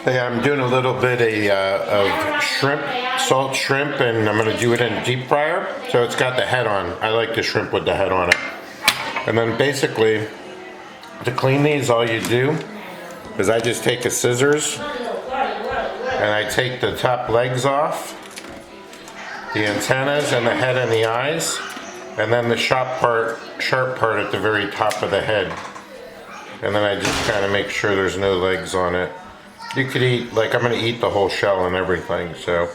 Yeah, I'm doing a little bit of shrimp, salt shrimp, and I'm gonna do it in a deep fryer. So it's got the head on. I like the shrimp with the head on it. And then basically, to clean these, all you do is I just take the scissors and I take the top legs off, the antennas and the head and the eyes, and then the sharp part at the very top of the head. And then I just kind of make sure there's no legs on it. You could eat, like I'm gonna eat the whole shell and everything, so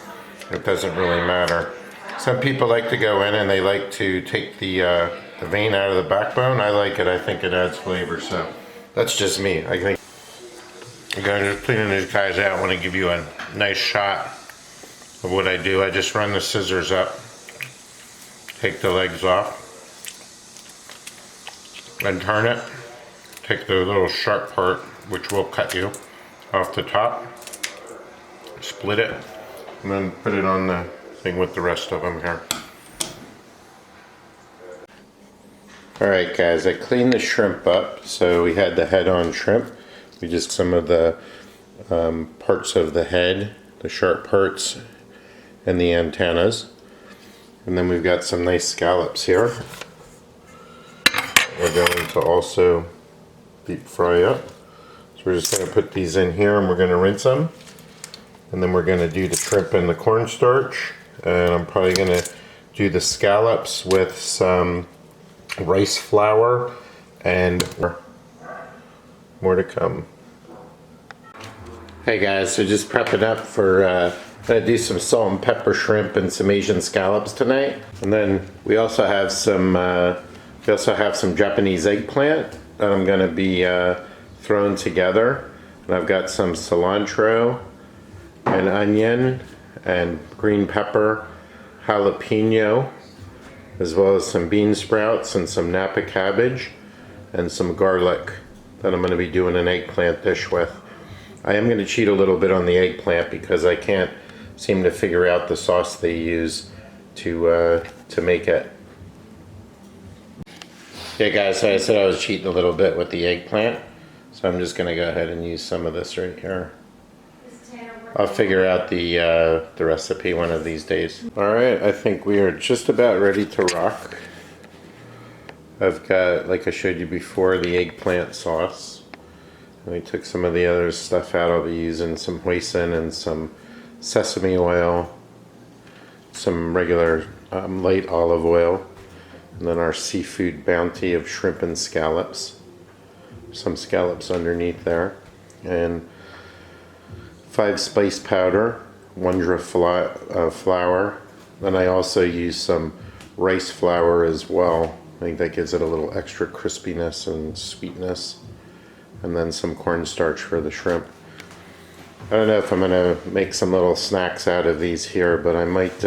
it doesn't really matter. Some people like to go in and they like to take the vein out of the backbone. I like it, I think it adds flavor, so that's just me. I think I'm just cleaning these guys out. I want to give you a nice shot of what I do. I just run the scissors up, take the legs off, and turn it. Take the little sharp part, which will cut you, off the top, split it, and then put it on the thing with the rest of them here. Alright guys, I cleaned the shrimp up. So we had the head on shrimp. We just some of the parts of the head, the sharp parts, and the antennas. And then we've got some nice scallops here. We're going to also deep fry up. So we're just going to put these in here and we're going to rinse them. And then we're going to do the shrimp and the cornstarch. And I'm probably going to do the scallops with some rice flour and more to come. Hey guys, so just prepping up for I'm gonna do some salt and pepper shrimp and some Asian scallops tonight. And then we also have some Japanese eggplant that I'm gonna be throwing together. And I've got some cilantro and onion and green pepper, jalapeno, as well as some bean sprouts and some Napa cabbage and some garlic that I'm going to be doing an eggplant dish with. I am going to cheat a little bit on the eggplant because I can't seem to figure out the sauce they use to make it. Okay guys, so I said I was cheating a little bit with the eggplant, so I'm just going to go ahead and use some of this right here. I'll figure out the recipe one of these days. Alright, I think we are just about ready to rock. I've got, like I showed you before, the eggplant sauce. And we took some of the other stuff out. I'll be using some hoisin and some sesame oil, some regular light olive oil, and then our seafood bounty of shrimp and scallops. Some scallops underneath there. And 5 spice powder, 1 flour. Then I also use some rice flour as well. I think that gives it a little extra crispiness and sweetness. And then some cornstarch for the shrimp. I don't know if I'm gonna make some little snacks out of these here, but I might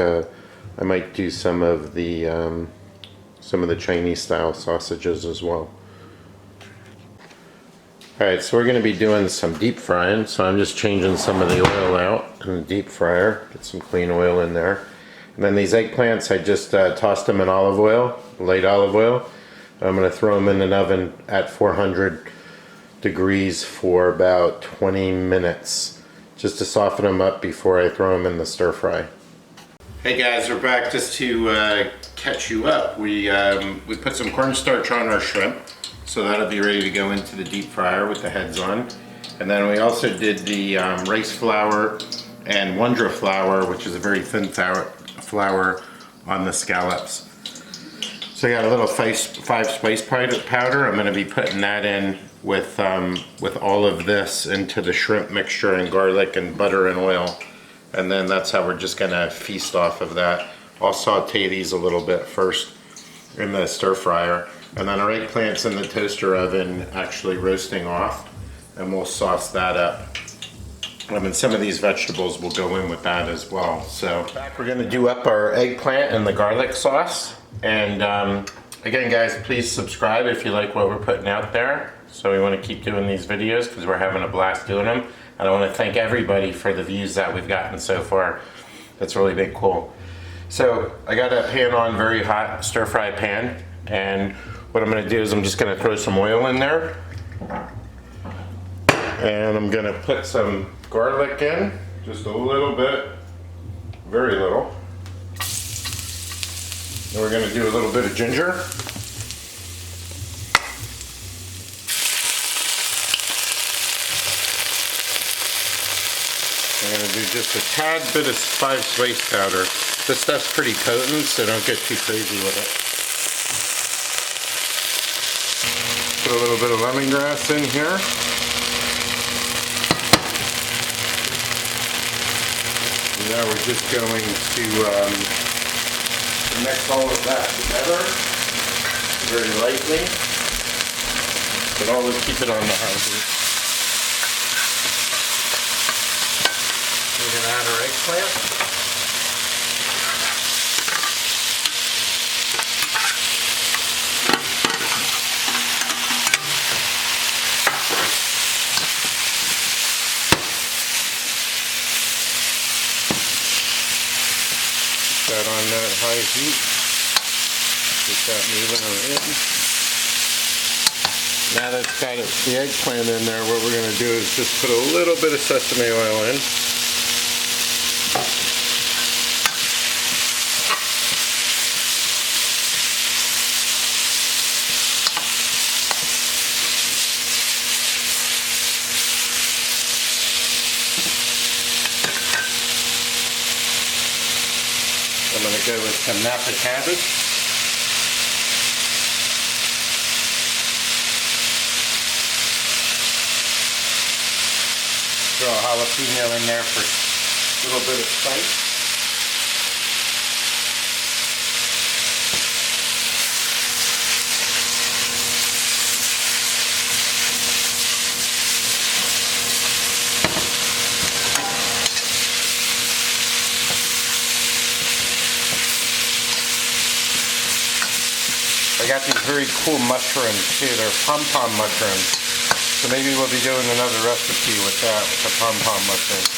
do some of the Chinese style sausages as well. Alright, so we're going to be doing some deep frying, so I'm just changing some of the oil out in the deep fryer, get some clean oil in there. And then these eggplants, I just tossed them in olive oil, light olive oil. I'm going to throw them in an oven at 400 degrees for about 20 minutes, just to soften them up before I throw them in the stir fry. Hey guys, we're back. Just to catch you up, we put some cornstarch on our shrimp. So that'll be ready to go into the deep fryer with the heads on. And then we also did the rice flour and Wondra flour, which is a very thin flour on the scallops. So I got a little 5 spice powder. I'm going to be putting that in with all of this into the shrimp mixture and garlic and butter and oil. And then that's how we're just going to feast off of that. I'll saute these a little bit first in the stir fryer. And then our eggplant's in the toaster oven actually roasting off, and we'll sauce that up. And some of these vegetables will go in with that as well. So we're going to do up our eggplant and the garlic sauce. And again guys, please subscribe if you like what we're putting out there. So we want to keep doing these videos because we're having a blast doing them. And I want to thank everybody for the views that we've gotten so far. That's really been cool. So I got a pan on, very hot stir fry pan. And what I'm going to do is I'm just going to throw some oil in there. And I'm gonna put some garlic in, just a little bit, very little. And we're gonna do a little bit of ginger. I'm gonna do just a tad bit of spice powder. This stuff's pretty potent, so don't get too crazy with it. Put a little bit of lemongrass in here. And now we're just going to mix all of that together very lightly, but always keep it on the high heat. We're going to add our eggplant. That on that high heat, get that moving in. Now that's got the eggplant in there, what we're going to do is just put a little bit of sesame oil in. I'm going to go with some Napa cabbage. Throw a jalapeno in there for a little bit of spice. I got these very cool mushrooms too. They're pom-pom mushrooms. So maybe we'll be doing another recipe with that, with the pom-pom mushrooms.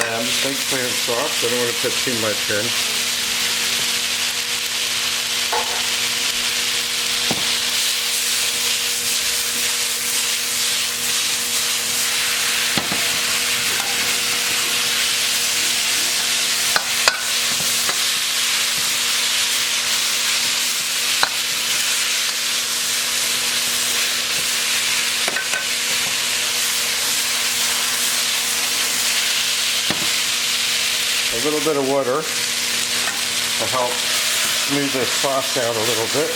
I'm just eggplant sauce. I don't want to put too much in. A little bit of water to help smooth this sauce out a little bit.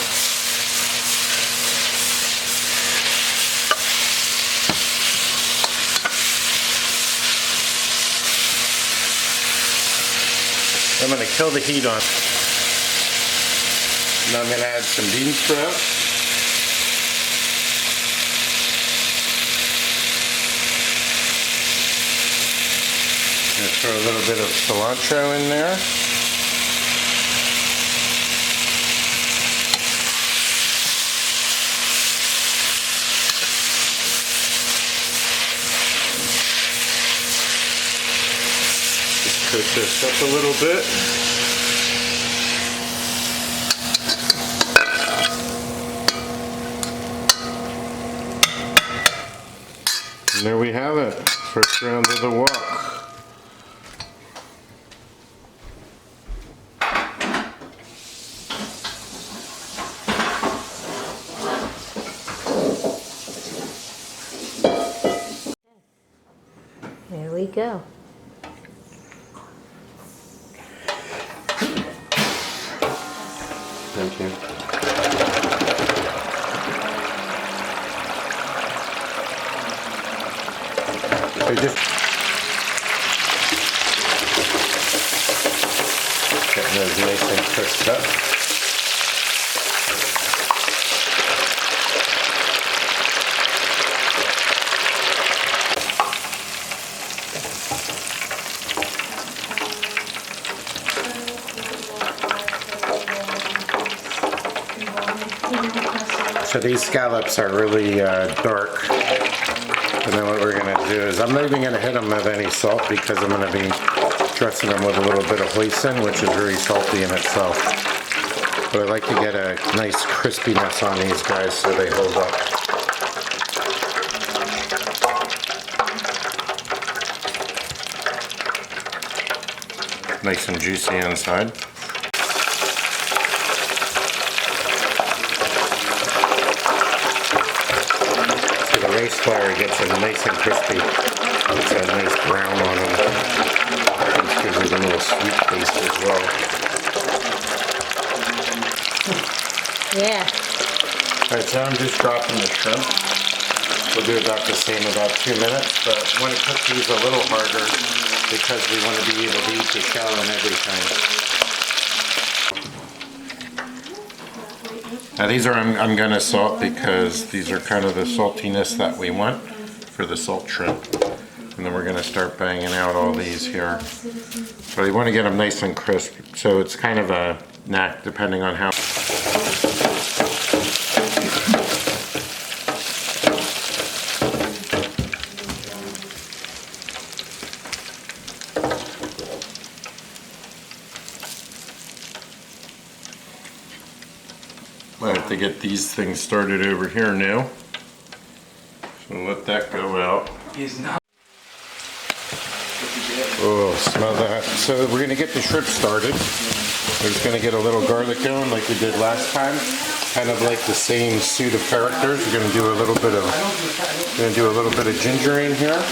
I'm going to kill the heat on. Now I'm going to add some bean sprouts. Throw a little bit of cilantro in there. Just cook this up a little bit. And there we have it. First round of the wok. There we go. Thank you. I just getting those nice and crisped up. So these scallops are really dark. And then what we're going to do is, I'm not even going to hit them with any salt because I'm going to be dressing them with a little bit of hoisin, which is very salty in itself. But I like to get a nice crispiness on these guys so they hold up. Nice and juicy inside. So the rice flour gets them nice and crispy. It's a nice brown on them. It gives it a little sweet taste as well. Yeah. Alright, so I'm just dropping the shrimp. We'll do about the same, about 2 minutes, but I want to cook these a little harder because we want to be able to eat the shell and everything. Now these are, I'm going to salt because these are kind of the saltiness that we want for the salt shrimp. And then we're going to start banging out all these here. So you want to get them nice and crisp. So it's kind of a knack depending on how. I have to get these things started over here now. So let that go out. Oh, smell that. So we're gonna get the shrimp started. We're just gonna get a little garlic going like we did last time. Kind of like the same suit of characters. We're gonna do a little bit of ginger in here.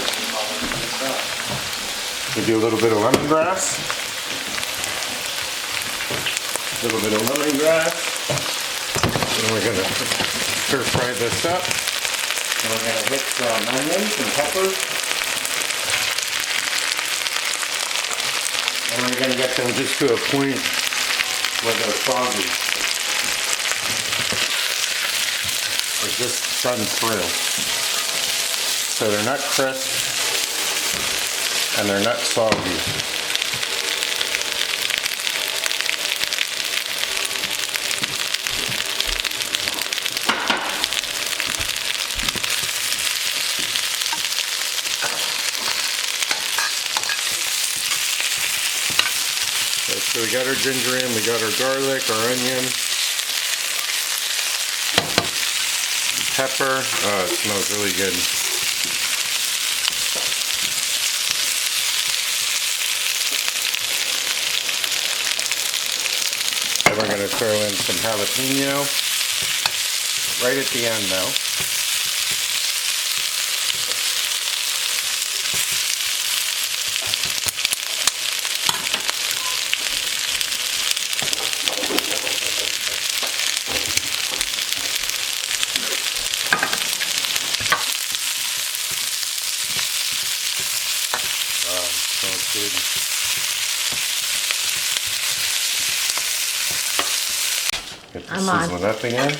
We'll do a little bit of lemongrass. A little bit of lemongrass. And we're going to stir fry this up. And we're going to hit some onions and peppers. And we're going to get them just to a point where they're soggy. Or just done through. So they're not crisp and they're not soggy. So we got our ginger in, we got our garlic, our onion, pepper. Oh, it smells really good. And we're going to throw in some jalapeno right at the end though. Smells good. Get the sizzling up again.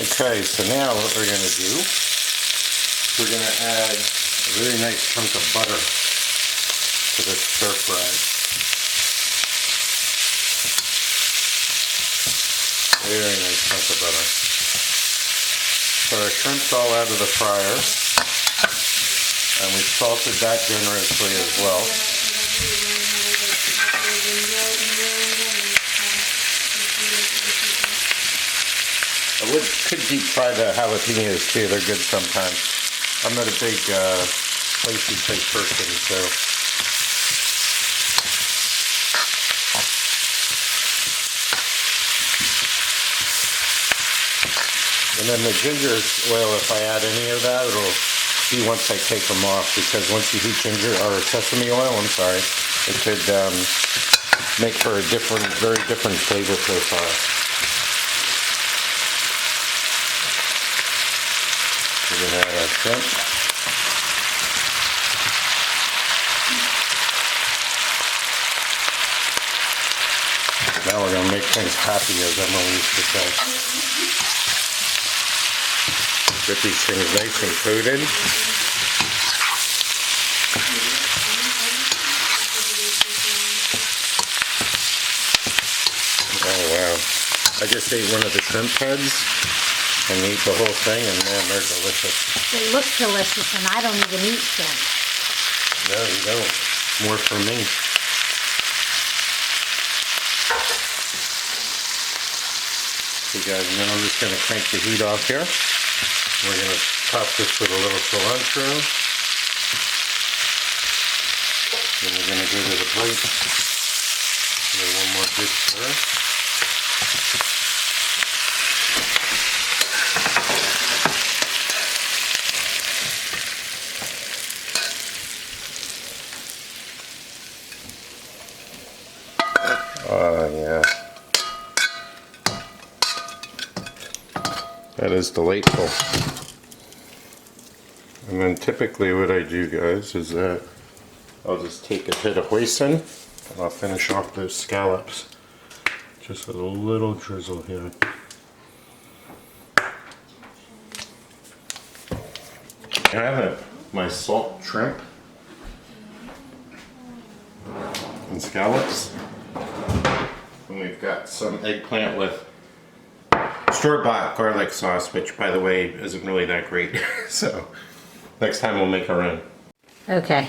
Okay, so now what we're going to do, we're going to add a very nice chunk of butter to this stir fry. Very nice chunk of butter. So our shrimp's all out of the fryer. And we salted that generously as well. I could deep fry the jalapenos too, they're good sometimes. I'm not a big spicy type person, so. And then the ginger oil, if I add any of that, it'll be once I take them off, because once you heat ginger or sesame oil, I'm sorry, it could make for a different, very different flavor profile. We're going to add our shrimp. Now we're going to make things happy, as Emma used to say. Get these things nice and coated. Oh wow. I just ate one of the shrimp heads and ate the whole thing, and man, they're delicious. They look delicious, and I don't even eat shrimp. No, you don't. More for me. You guys know I'm just going to crank the heat off here. We're going to top this with a little cilantro. Then we're going to go to the plate. Give it one more good stir. Oh yeah. That is delightful. And then typically what I do, guys, is that I'll just take a bit of hoisin and I'll finish off those scallops. Just with a little drizzle here. I have my salt shrimp and scallops. And we've got some eggplant with store-bought garlic sauce, which by the way isn't really that great. So next time we'll make our own. Okay.